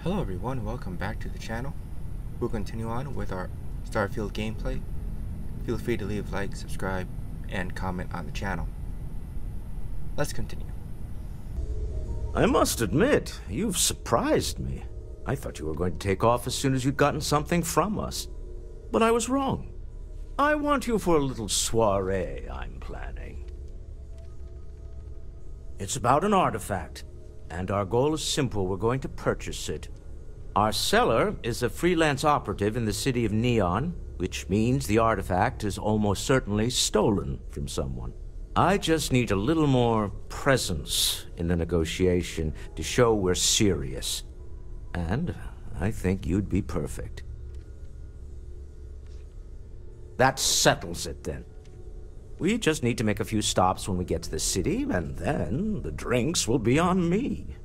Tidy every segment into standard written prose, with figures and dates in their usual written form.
Hello everyone, welcome back to the channel. We'll continue on with our Starfield gameplay. Feel free to leave a like, subscribe, and comment on the channel. Let's continue. I must admit, you've surprised me. I thought you were going to take off as soon as you'd gotten something from us. But I was wrong. I want you for a little soiree I'm planning. It's about an artifact, and our goal is simple. We're going to purchase it. Our seller is a freelance operative in the city of Neon, which means the artifact is almost certainly stolen from someone. I just need a little more presence in the negotiation to show we're serious. And I think you'd be perfect. That settles it then. We just need to make a few stops when we get to the city, and then the drinks will be on me.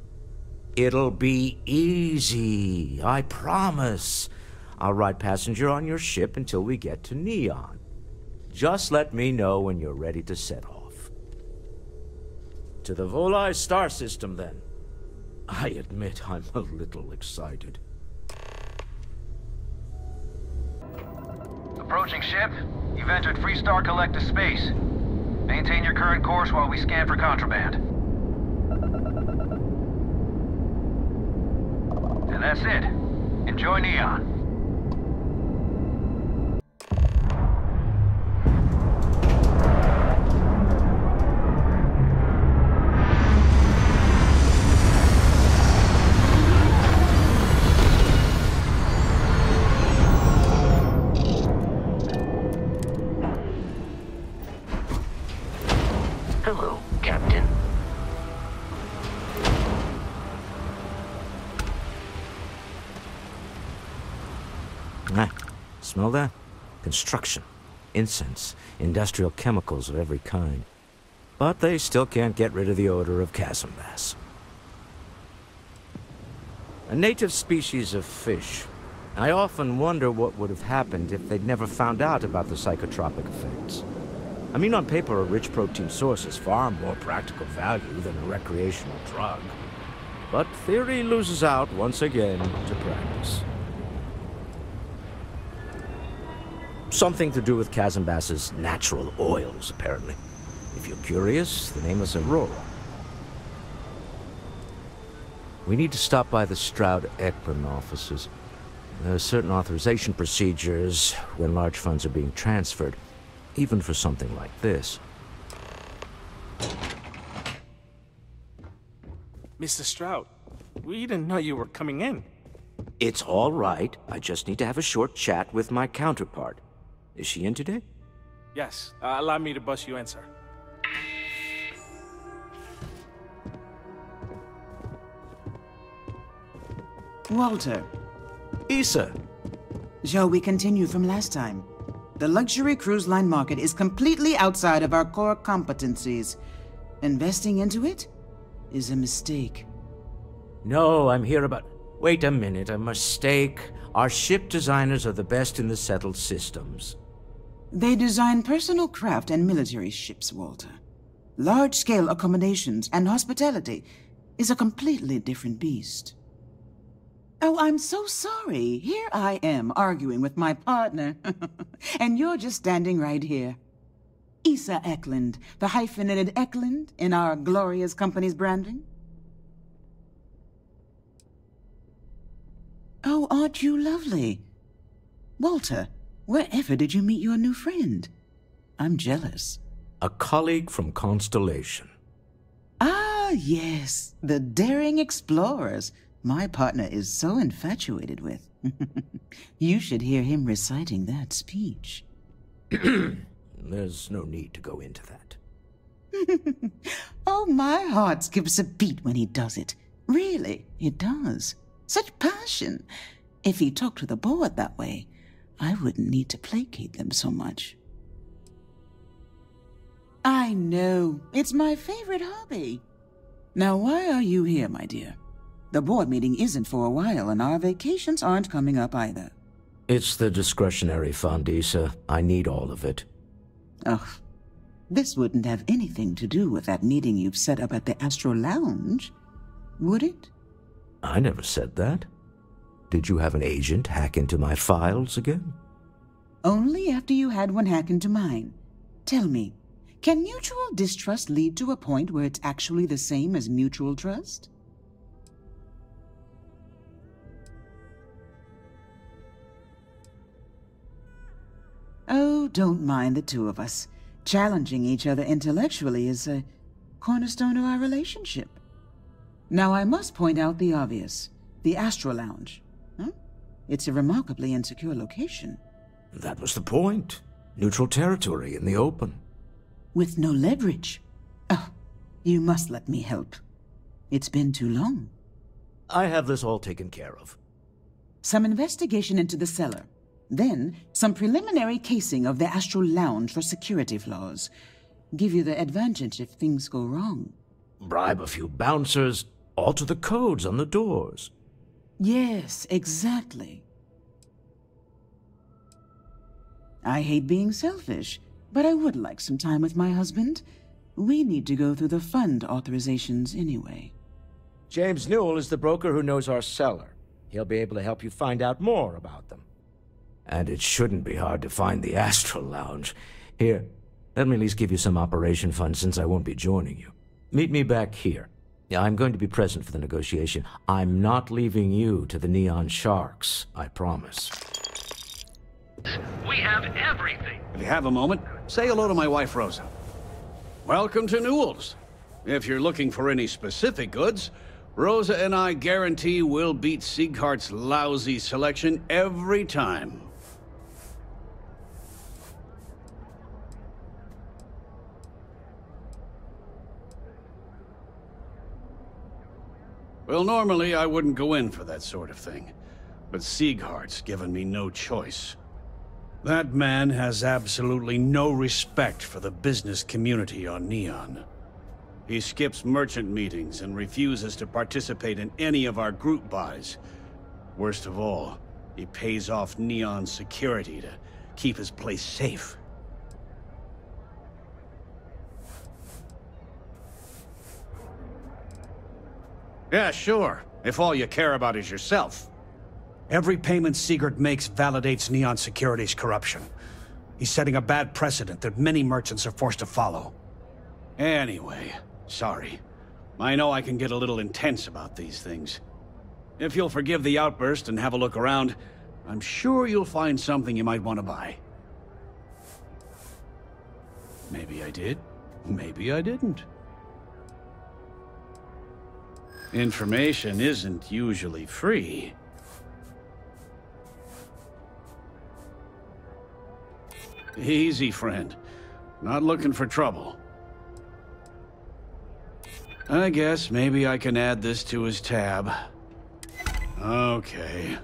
It'll be easy, I promise. I'll ride passenger on your ship until we get to Neon. Just let me know when you're ready to set off. To the Volai star system, then. I admit I'm a little excited. Approaching ship. You've entered Freestar Collective space. Maintain your current course while we scan for contraband. And that's it. Enjoy Neon. Hello, Captain. Smell that? Construction, incense, industrial chemicals of every kind. But they still can't get rid of the odor of chasm bass. A native species of fish. I often wonder what would have happened if they'd never found out about the psychotropic effects. I mean, on paper, a rich protein source is far more practical value than a recreational drug. But theory loses out once again to practice. Something to do with chasm bass's natural oils, apparently. If you're curious, the name is Aurora. We need to stop by the Stroud-Ekman offices. There are certain authorization procedures when large funds are being transferred, even for something like this. Mr. Stroud, we didn't know you were coming in. It's all right. I just need to have a short chat with my counterpart. Is she in today? Yes, allow me to bust you in, sir. Walter, Issa! shall we continue from last time? The luxury cruise line market is completely outside of our core competencies. Investing into it is a mistake. No, I'm here about... Wait a minute, a mistake. Our ship designers are the best in the settled systems. They design personal craft and military ships, Walter. Large-scale accommodations and hospitality is a completely different beast. Oh, I'm so sorry. Here I am arguing with my partner. And you're just standing right here. Issa Eklund, the hyphenated Eklund in our glorious company's branding. Oh, aren't you lovely? Walter, wherever did you meet your new friend? I'm jealous. A colleague from Constellation. Ah, yes, the daring explorers my partner is so infatuated with. You should hear him reciting that speech. There's no need to go into that. Oh, my heart skips a beat when he does it. Really, it does. Such passion. If he talked to the board that way, I wouldn't need to placate them so much. I know. It's my favorite hobby. Now, why are you here, my dear? The board meeting isn't for a while, and our vacations aren't coming up either. It's the discretionary fund, Issa. I need all of it. Ugh. This wouldn't have anything to do with that meeting you've set up at the Astro Lounge, would it? I never said that. Did you have an agent hack into my files again? Only after you had one hack into mine. Tell me, can mutual distrust lead to a point where it's actually the same as mutual trust? Oh, don't mind the two of us. Challenging each other intellectually is a cornerstone of our relationship. Now I must point out the obvious. The Astro Lounge. Huh? It's a remarkably insecure location. That was the point. Neutral territory in the open. With no leverage. Oh, you must let me help. It's been too long. I have this all taken care of. Some investigation into the cellar. Then, some preliminary casing of the Astral Lounge for security flaws. Give you the advantage if things go wrong. Bribe a few bouncers, alter the codes on the doors. Yes, exactly. I hate being selfish, but I would like some time with my husband. We need to go through the fund authorizations anyway. James Newell is the broker who knows our cellar. He'll be able to help you find out more about them. And it shouldn't be hard to find the Astral Lounge. Here, let me at least give you some operation funds since I won't be joining you. Meet me back here. I'm going to be present for the negotiation. I'm not leaving you to the Neon Sharks, I promise. We have everything. If you have a moment, say hello to my wife, Rosa. Welcome to Newell's. If you're looking for any specific goods, Rosa and I guarantee we'll beat Sieghart's lousy selection every time. Well, normally I wouldn't go in for that sort of thing, but Sieghart's given me no choice. That man has absolutely no respect for the business community on Neon. He skips merchant meetings and refuses to participate in any of our group buys. Worst of all, he pays off Neon security to keep his place safe. Yeah, sure, if all you care about is yourself. Every payment Siegert makes validates Neon Security's corruption. He's setting a bad precedent that many merchants are forced to follow. Anyway, sorry. I know I can get a little intense about these things. If you'll forgive the outburst and have a look around, I'm sure you'll find something you might want to buy. Maybe I did, maybe I didn't. Information isn't usually free. Easy, friend. Not looking for trouble. I guess maybe I can add this to his tab. Okay.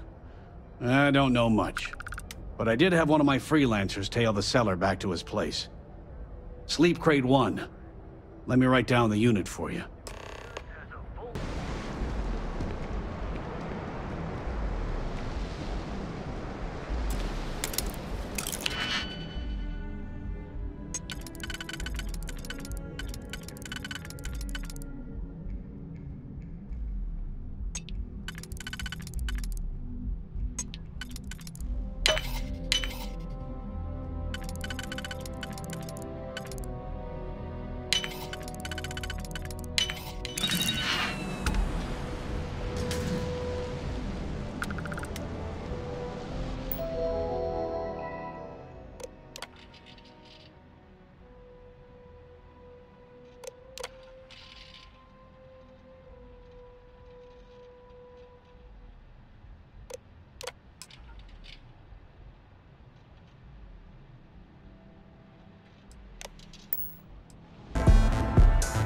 I don't know much, but I did have one of my freelancers tail the seller back to his place. Sleep Crate 1. Let me write down the unit for you.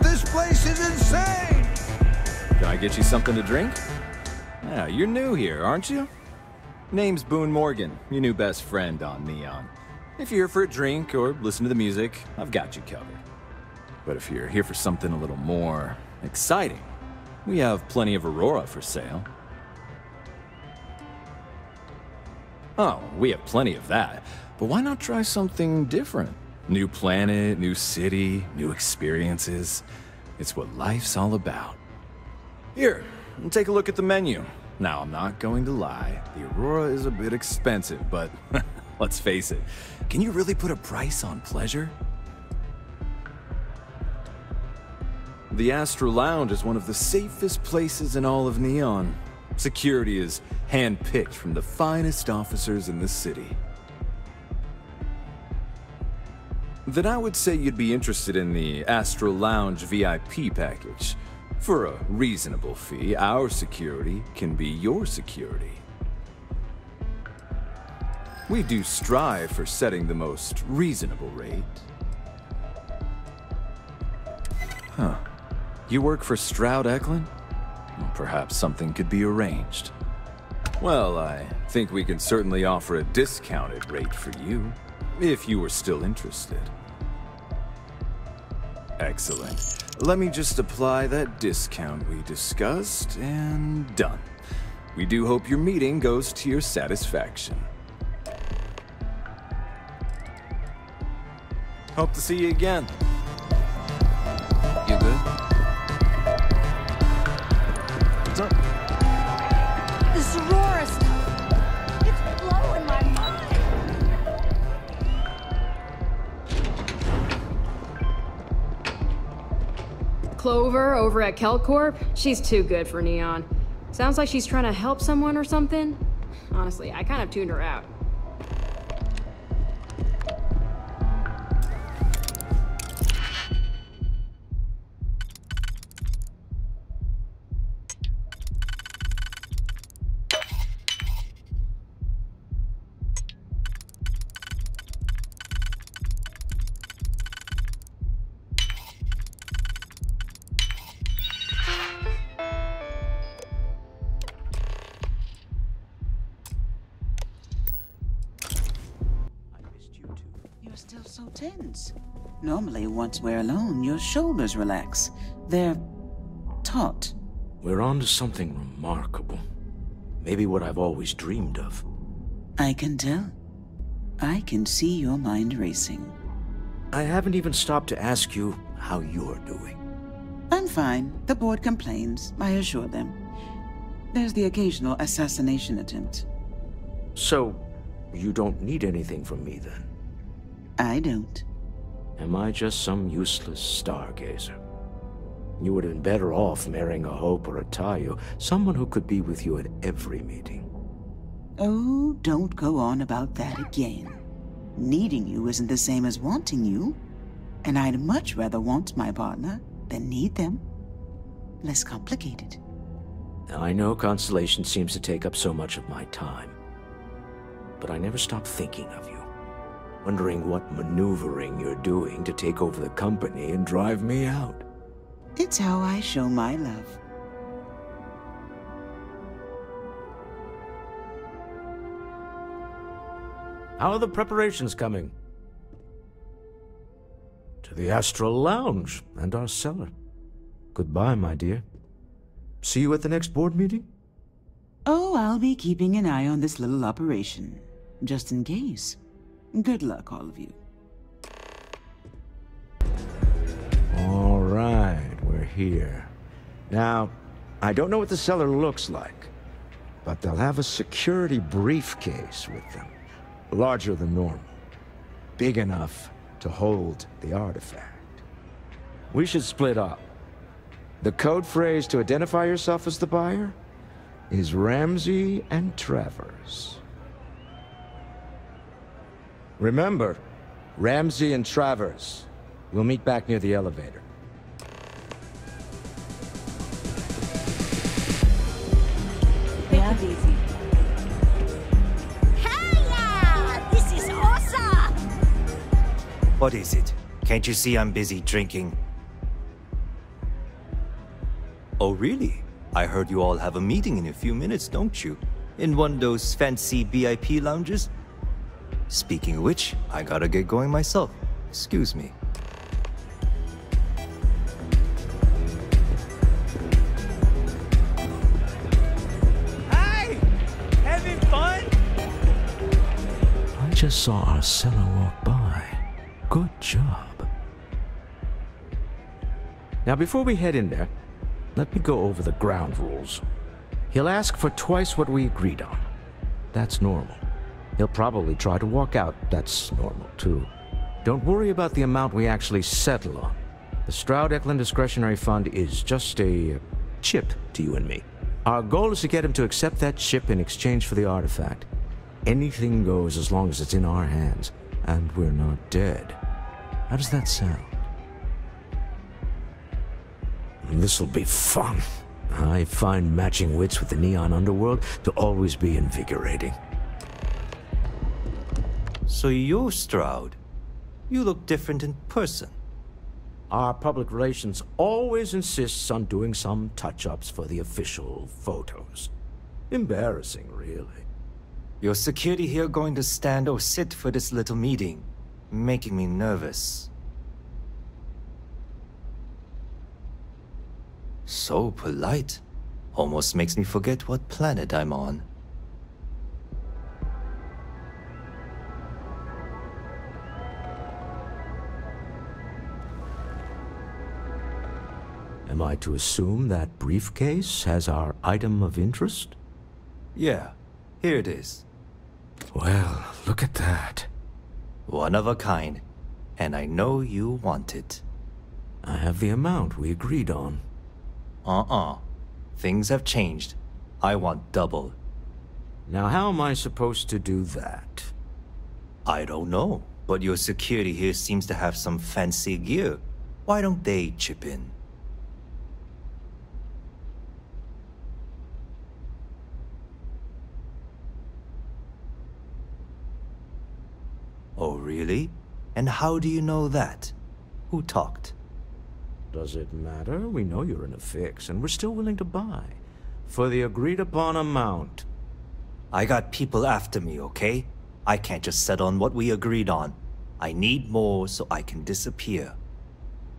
This place is insane! Can I get you something to drink? Yeah, you're new here, aren't you? Name's Boone Morgan, your new best friend on Neon. If you're here for a drink or listen to the music, I've got you covered. But if you're here for something a little more exciting, we have plenty of Aurora for sale. Oh, we have plenty of that, but why not try something different? New planet, new city, new experiences. It's what life's all about. Here, take a look at the menu. Now, I'm not going to lie. The Aurora is a bit expensive, but let's face it. Can you really put a price on pleasure? The Astra Lounge is one of the safest places in all of Neon. Security is hand-picked from the finest officers in the city. Then I would say you'd be interested in the Astra Lounge VIP package. For a reasonable fee, our security can be your security. We do strive for setting the most reasonable rate. Huh. You work for Stroud Eklund? Perhaps something could be arranged. Well, I think we can certainly offer a discounted rate for you, if you were still interested. Excellent. Let me just apply that discount we discussed, and done. We do hope your meeting goes to your satisfaction. Hope to see you again. You good? What's up? This Aurora stuff, it's blowing my mind. Clover over at Kelcorp? She's too good for Neon. Sounds like she's trying to help someone or something. Honestly, I kind of tuned her out. You're still so tense. Normally, once we're alone, your shoulders relax. They're taut. We're on to something remarkable. Maybe what I've always dreamed of. I can tell. I can see your mind racing. I haven't even stopped to ask you how you're doing. I'm fine. The board complains, I assure them. There's the occasional assassination attempt. So, you don't need anything from me then? I don't. Am I just some useless stargazer? You would have been better off marrying a Hope or a Tayo, someone who could be with you at every meeting. Oh, don't go on about that again. Needing you isn't the same as wanting you. And I'd much rather want my partner than need them. Less complicated. I know Constellation seems to take up so much of my time. But I never stop thinking of you. Wondering what maneuvering you're doing to take over the company and drive me out. It's how I show my love. How are the preparations coming? To the Astral Lounge and our cellar. Goodbye, my dear. See you at the next board meeting? Oh, I'll be keeping an eye on this little operation, just in case. Good luck, all of you. All right, we're here. Now, I don't know what the cellar looks like, but they'll have a security briefcase with them. Larger than normal. Big enough to hold the artifact. We should split up. The code phrase to identify yourself as the buyer is Ramsey and Travers. Remember, Ramsey and Travers. We'll meet back near the elevator. Take it easy. Hiya! This is awesome! What is it? Can't you see I'm busy drinking? Oh, really? I heard you all have a meeting in a few minutes, don't you? In one of those fancy VIP lounges? Speaking of which, I gotta get going myself. Excuse me. Hey! Having fun? I just saw our cellar walk by. Good job. Now, before we head in there, let me go over the ground rules. He'll ask for twice what we agreed on. That's normal. He'll probably try to walk out. That's normal, too. Don't worry about the amount we actually settle on. The Stroud-Eklund Discretionary Fund is just a chip to you and me. Our goal is to get him to accept that chip in exchange for the artifact. Anything goes as long as it's in our hands, and we're not dead. How does that sound? This'll be fun. I find matching wits with the Neon Underworld to always be invigorating. So you're Stroud. You look different in person. Our public relations always insists on doing some touch-ups for the official photos. Embarrassing, really. Your security here going to stand or sit for this little meeting, making me nervous. So polite. Almost makes me forget what planet I'm on. Am I to assume that briefcase has our item of interest? Yeah, here it is. Well, look at that. One of a kind, and I know you want it. I have the amount we agreed on. Things have changed. I want double. Now how am I supposed to do that? I don't know, but your security here seems to have some fancy gear. Why don't they chip in? Oh, really? And how do you know that? Who talked? Does it matter? We know you're in a fix, and we're still willing to buy. For the agreed-upon amount. I got people after me, okay? I can't just settle on what we agreed on. I need more so I can disappear.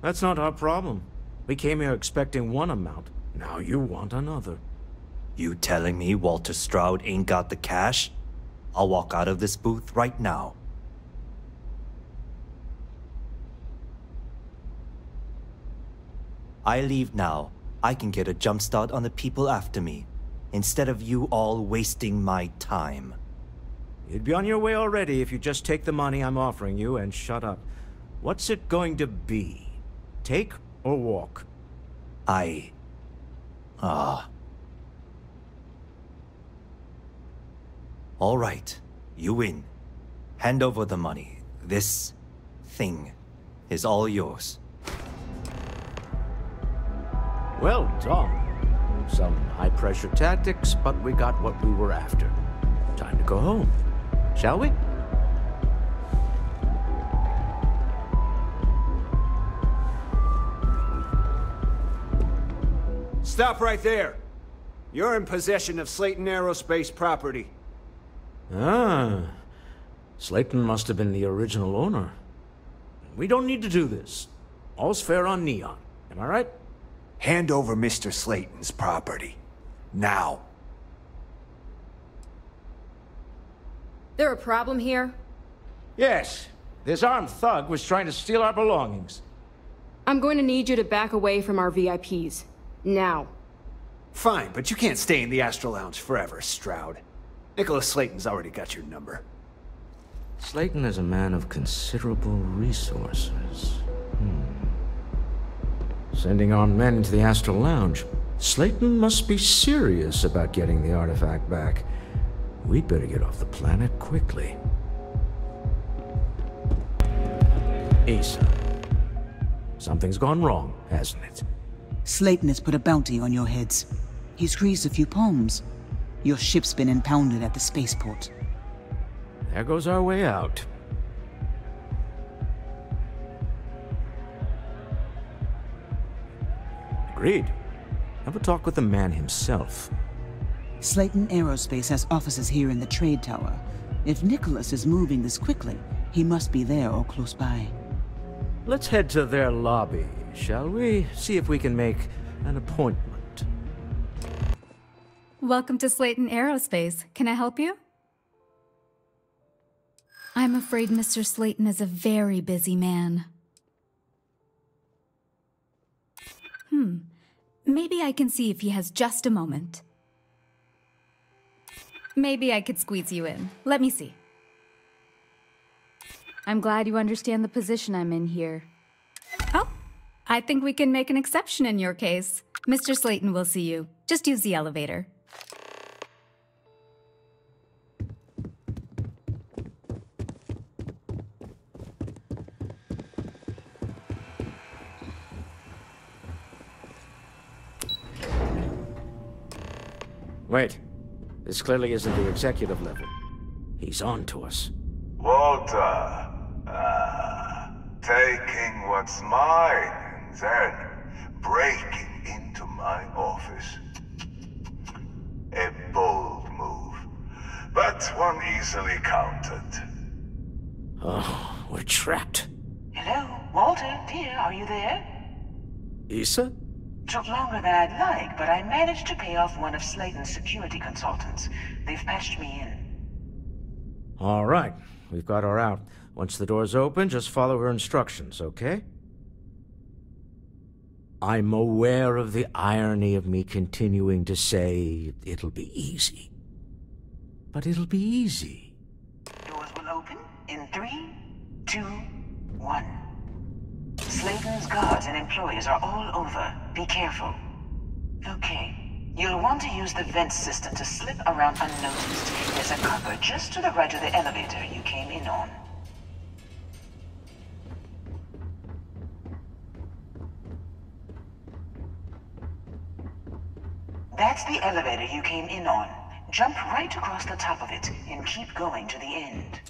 That's not our problem. We came here expecting one amount. Now you want another. You telling me Walter Stroud ain't got the cash? I'll walk out of this booth right now. I leave now. I can get a jump start on the people after me, instead of you all wasting my time. You'd be on your way already if you just take the money I'm offering you and shut up. What's it going to be? Take or walk? All right, you win. Hand over the money. This thing is all yours. Well done. Some high-pressure tactics, but we got what we were after. Time to go home, shall we? Stop right there. You're in possession of Slayton Aerospace property. Ah. Slayton must have been the original owner. We don't need to do this. All's fair on Neon. Am I right? Hand over Mr. Slayton's property. Now. There a problem here? Yes. This armed thug was trying to steal our belongings. I'm going to need you to back away from our VIPs. Now. Fine, but you can't stay in the Astro Lounge forever, Stroud. Nicholas Slayton's already got your number. Slayton is a man of considerable resources. Sending armed men into the Astral Lounge. Slayton must be serious about getting the artifact back. We'd better get off the planet quickly. Asa. Something's gone wrong, hasn't it? Slayton has put a bounty on your heads. He's greased a few palms. Your ship's been impounded at the spaceport. There goes our way out. Agreed. Have a talk with the man himself. Slayton Aerospace has offices here in the trade tower. If Nicholas is moving this quickly, he must be there or close by. Let's head to their lobby, shall we? See if we can make an appointment. Welcome to Slayton Aerospace. Can I help you? I'm afraid Mr. Slayton is a very busy man. Maybe I can see if he has just a moment. Maybe I could squeeze you in. Let me see. I'm glad you understand the position I'm in here. Oh, I think we can make an exception in your case. Mr. Slayton will see you. Just use the elevator. Wait. This clearly isn't the executive level. He's on to us. Walter. Taking what's mine and then breaking into my office. A bold move, but one easily countered. Oh, we're trapped. Hello, Walter, dear, are you there? Issa? Took longer than I'd like, but I managed to pay off one of Slayton's security consultants. They've patched me in. All right, we've got her out. Once the door's open, just follow her instructions, okay? I'm aware of the irony of me continuing to say it'll be easy. But it'll be easy. Doors will open in 3, 2, 1. Slayton's guards and employees are all over. Be careful. Okay. You'll want to use the vent system to slip around unnoticed. There's a cupboard just to the right of the elevator you came in on. That's the elevator you came in on. Jump right across the top of it and keep going to the end.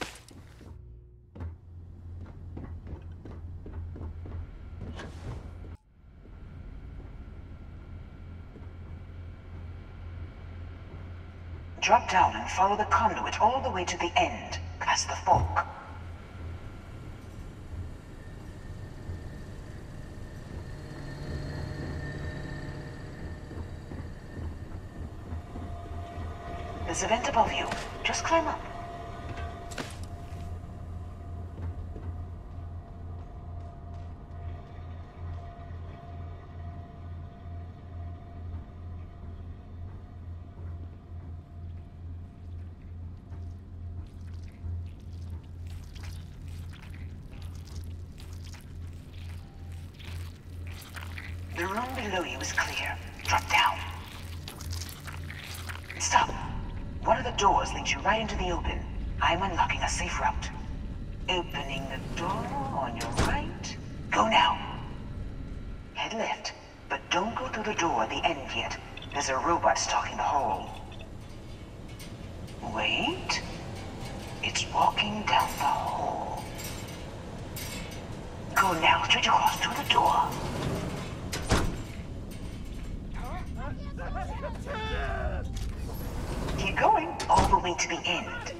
Drop down and follow the conduit all the way to the end, past the fork. There's a vent above you. Just climb up. The room below you is clear. Drop down. Stop. One of the doors leads you right into the open. I'm unlocking a safe route. Opening the door on your right. Go now. Head left, but don't go through the door at the end yet. There's a robot stalking the hall. Wait. It's walking down the hall. Go now, straight across to the door. Keep going all the way to the end.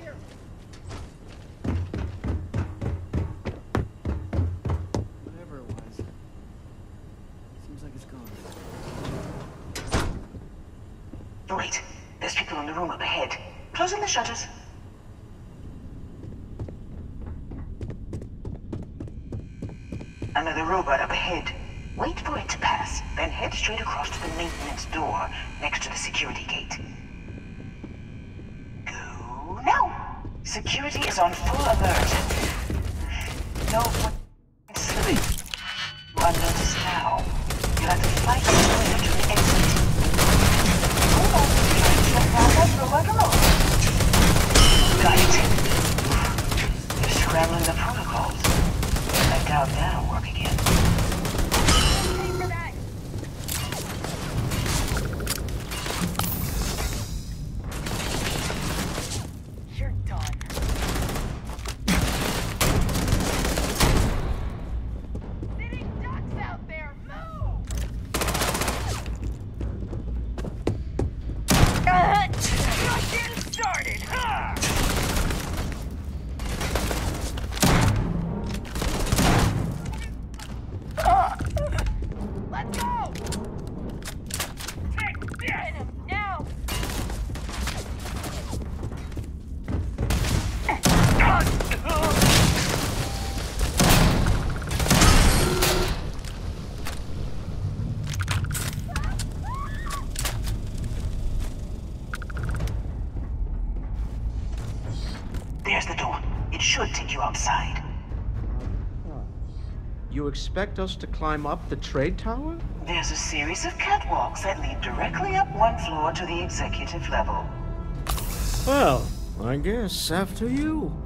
Whatever it was. Seems like it's gone. Wait, there's people in the room up ahead. Closing the shutters. Another robot up ahead. Wait for it to pass, then head straight across to the maintenance door next to the security gate. Go now! Security is on full alert. No one slipping. Unnoticed now. You'll have to fight your way to the exit. Hold on, trying to get down that robot alone. Got it. You're scrambling the protocols. I doubt that'll work again. There's the door. It should take you outside. You expect us to climb up the trade tower? There's a series of catwalks that lead directly up one floor to the executive level. Well, I guess after you.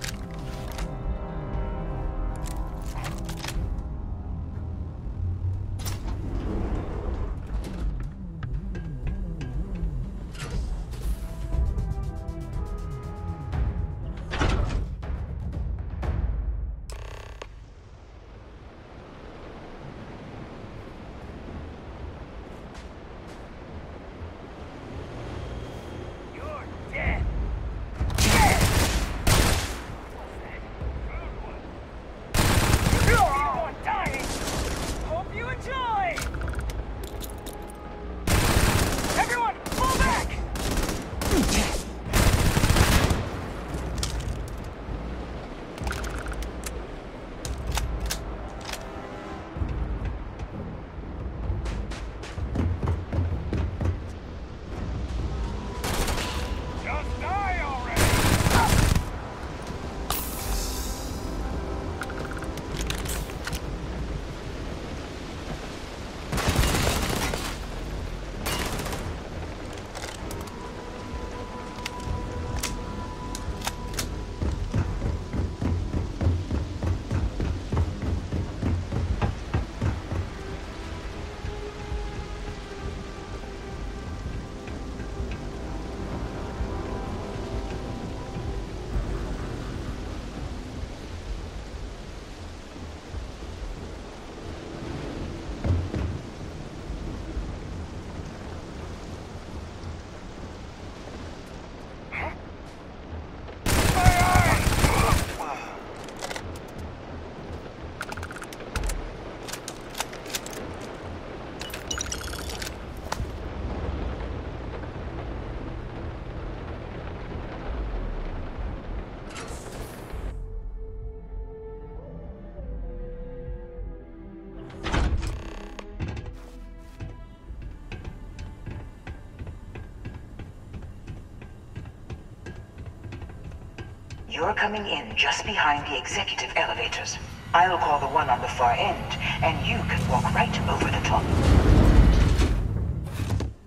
You're coming in just behind the executive elevators. I'll call the one on the far end, and you can walk right over the top.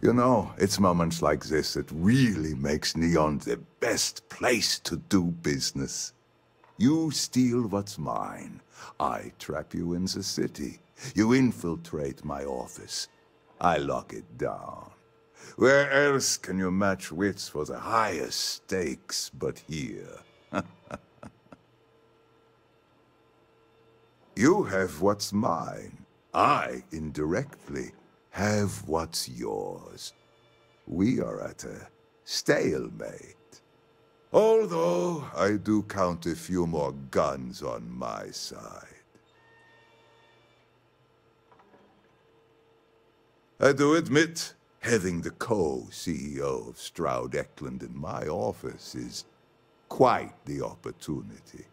You know, it's moments like this that really makes Neon the best place to do business. You steal what's mine. I trap you in the city. You infiltrate my office. I lock it down. Where else can you match wits for the highest stakes but here? You have what's mine. I, indirectly, have what's yours. We are at a stalemate. Although I do count a few more guns on my side. I do admit, having the co-CEO of Stroud Eklund in my office is quite the opportunity.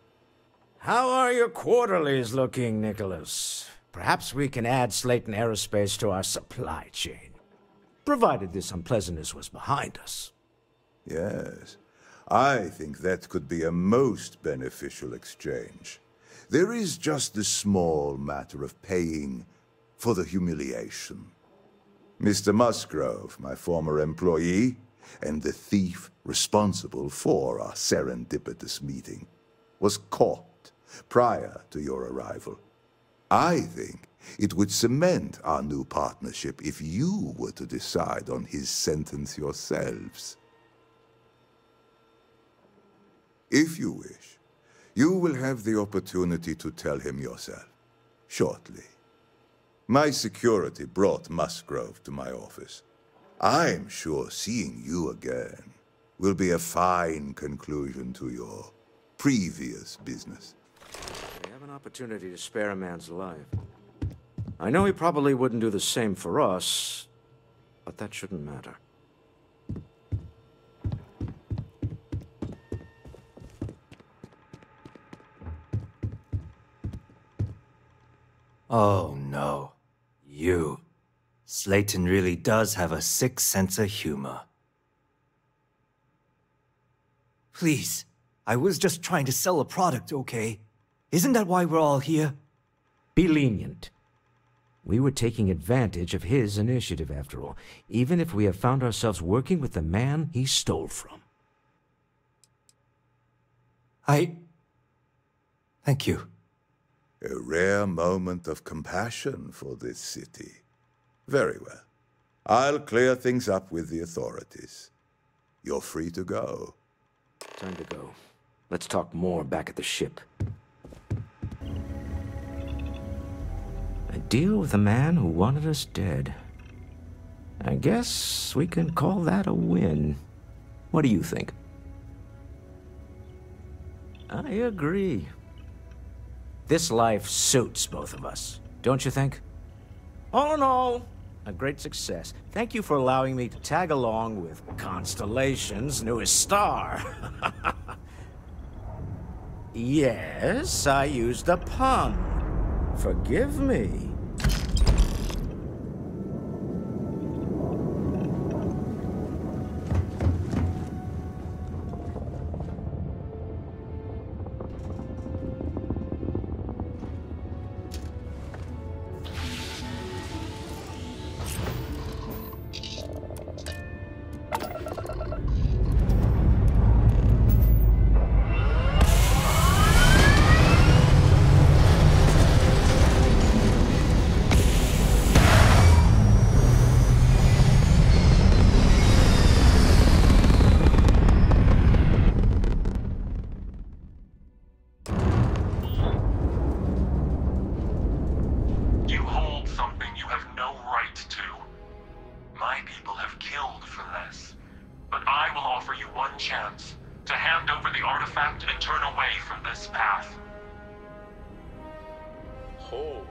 How are your quarterlies looking, Nicholas? Perhaps we can add Slayton Aerospace to our supply chain, provided this unpleasantness was behind us. Yes, I think that could be a most beneficial exchange. There is just the small matter of paying for the humiliation. Mr. Musgrove, my former employee, and the thief responsible for our serendipitous meeting, was caught prior to your arrival. I think it would cement our new partnership if you were to decide on his sentence yourselves. If you wish, you will have the opportunity to tell him yourself, shortly. My security brought Musgrove to my office. I'm sure seeing you again will be a fine conclusion to your previous business. We have an opportunity to spare a man's life. I know he probably wouldn't do the same for us, but that shouldn't matter. Oh no. You. Slayton really does have a sick sense of humor. Please, I was just trying to sell a product, okay? Isn't that why we're all here? Be lenient. We were taking advantage of his initiative, after all, even if we have found ourselves working with the man he stole from. Thank you. A rare moment of compassion for this city. Very well. I'll clear things up with the authorities. You're free to go. Time to go. Let's talk more back at the ship. A deal with a man who wanted us dead. I guess we can call that a win. What do you think? I agree. This life suits both of us, don't you think? All in all, a great success. Thank you for allowing me to tag along with Constellation's newest star. Yes, I used a pun. Forgive me. Oh,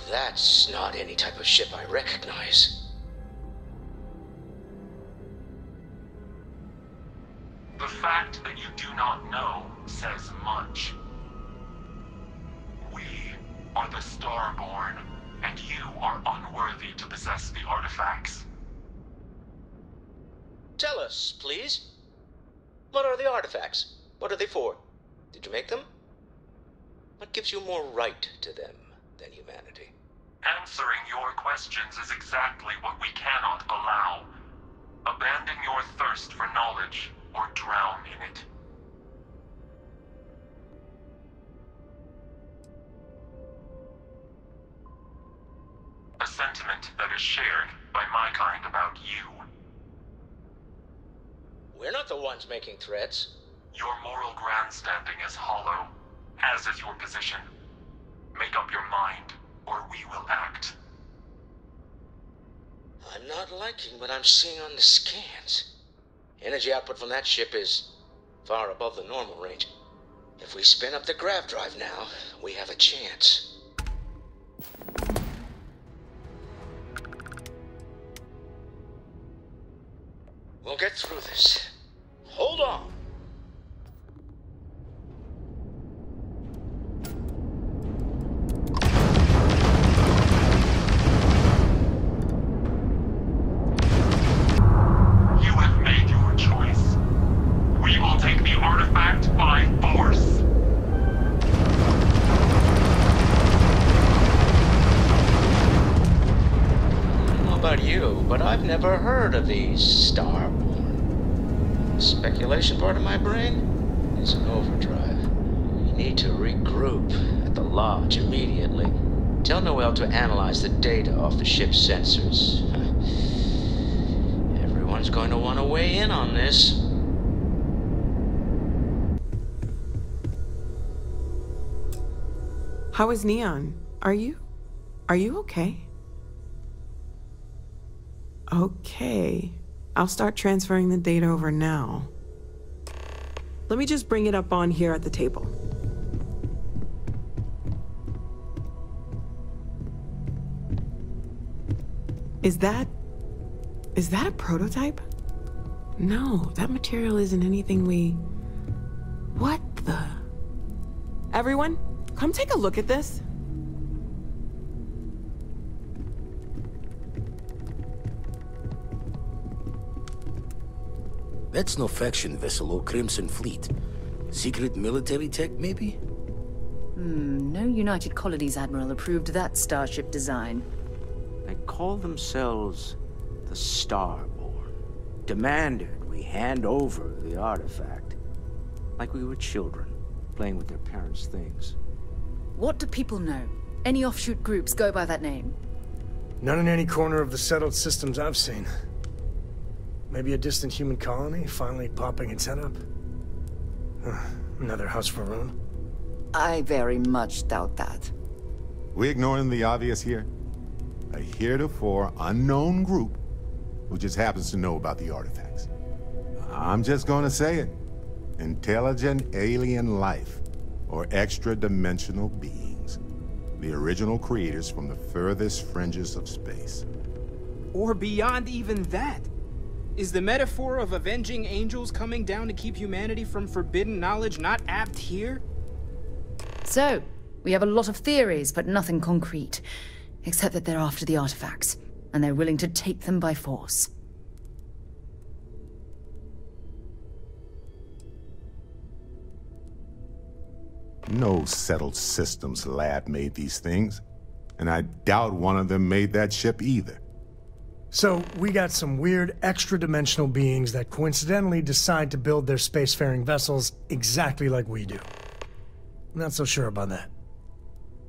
that's not any type of ship I recognize. The fact that you do not know says much. We are the Starborn, and you are unworthy to possess the artifacts. Tell us, please. What are the artifacts? What are they for? Did you make them? What gives you more right to them than humanity? Answering your questions is exactly what we cannot allow. Abandon your thirst for knowledge, or drown in it. A sentiment that is shared by my kind about you. We're not the ones making threats. Your moral grandstanding is hollow, as is your position. Make up your mind, or we will act. I'm not liking what I'm seeing on the scans. Energy output from that ship is far above the normal range. If we spin up the grav drive now, we have a chance. We'll get through this. Hold on. You have made your choice. We will take the artifact by force. I don't know about you, but I've never heard of these Starborn. The speculation part of my brain is in overdrive. We need to regroup at the lodge immediately. Tell Noel to analyze the data off the ship's sensors. Everyone's going to want to weigh in on this. How is Neon? Are you okay? Okay. I'll start transferring the data over now. Let me just bring it up on here at the table. Is that a prototype? No, that material isn't anything we... What the... Everyone, come take a look at this. That's no faction vessel or Crimson Fleet. Secret military tech, maybe? No United Colonies Admiral approved that starship design. They call themselves the Starborn. Demanded we hand over the artifact. Like we were children, playing with their parents' things. What do people know? Any offshoot groups go by that name? None in any corner of the settled systems I've seen. Maybe a distant human colony finally popping its head up? Another house for Rune? I very much doubt that. We ignoring the obvious here? A heretofore unknown group who just happens to know about the artifacts. I'm just gonna say it. Intelligent alien life, or extra-dimensional beings. The original creators from the furthest fringes of space. Or beyond even that. Is the metaphor of avenging angels coming down to keep humanity from forbidden knowledge not apt here? So, we have a lot of theories, but nothing concrete. Except that they're after the artifacts, and they're willing to take them by force. No settled systems lab made these things, and I doubt one of them made that ship either. So, we got some weird extra-dimensional beings that coincidentally decide to build their spacefaring vessels exactly like we do. Not so sure about that.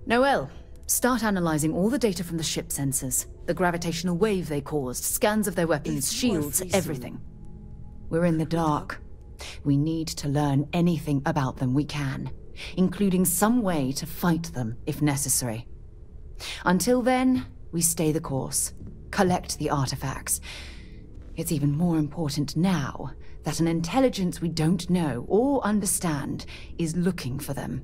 Noel, start analyzing all the data from the ship sensors. The gravitational wave they caused, scans of their weapons, shields, everything. We're in the dark. We need to learn anything about them we can, including some way to fight them if necessary. Until then, we stay the course. Collect the artifacts. It's even more important now that an intelligence we don't know or understand is looking for them.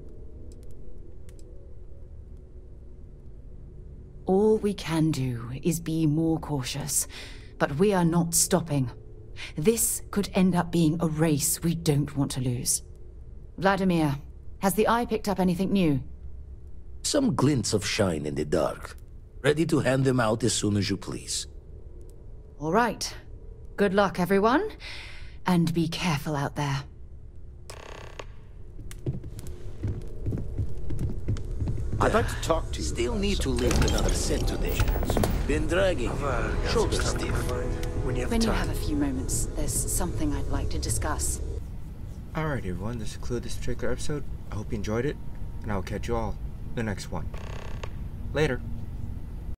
All we can do is be more cautious, but we are not stopping. This could end up being a race we don't want to lose. Vladimir, has the Eye picked up anything new? Some glints of shine in the dark. Ready to hand them out as soon as you please. All right. Good luck, everyone. And be careful out there. I'd like to talk to you. Still need to lift another set today. Been dragging. Shoulder stiff. When you have a few moments, there's something I'd like to discuss. Alright everyone, this concludes this particular episode. I hope you enjoyed it, and I'll catch you all in the next one. Later.